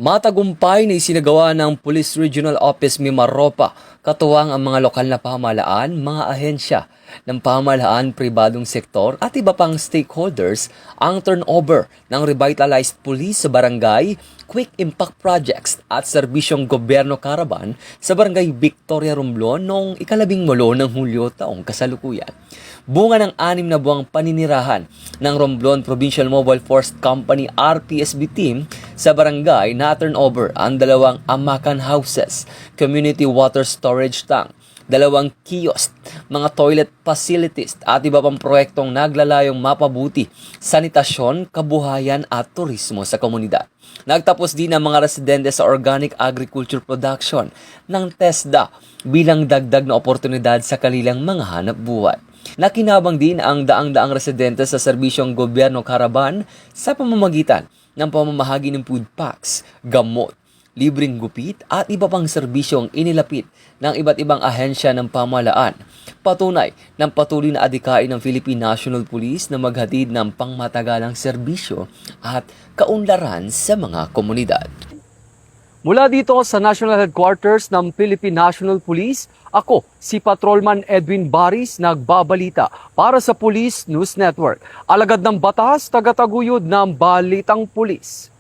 Matagumpay na isinagawa ng Police Regional Office Mimaropa, katuwang ang mga lokal na pamahalaan, mga ahensya ng pamahalaan, pribadong sektor at iba pang stakeholders ang turnover ng revitalized police sa barangay, quick impact projects at serbisyong gobyerno Caravan sa barangay Victoria Romblon noong 18 ng Hulyo taong kasalukuyan. Bunga ng 6 na buwang paninirahan ng Romblon Provincial Mobile Force Company RPSB team sa barangay na turnover ang 2 amakan houses, community water storage tank, 2 kiosk, mga toilet facilities at iba pang proyektong naglalayong mapabuti sanitasyon, kabuhayan at turismo sa komunidad. Nagtapos din ang mga residente sa organic agriculture production ng TESDA bilang dagdag na oportunidad sa kanilang mga hanap buhay. Nakinabang din ang daang-daang residente sa serbisyong gobyerno Caravan sa pamamagitan ng pamamahagi ng food packs, gamot, libreng gupit at iba pang serbisyong inilapit ng iba't ibang ahensya ng pamahalaan. Patunay ng patuloy na adhikain ng Philippine National Police na maghatid ng pangmatagalang serbisyo at kaunlaran sa mga komunidad. Mula dito sa National Headquarters ng Philippine National Police, ako si Patrolman Edwin Baris nagbabalita para sa Police News Network. Alagad ng batas, tagataguyod ng Balitang Pulis.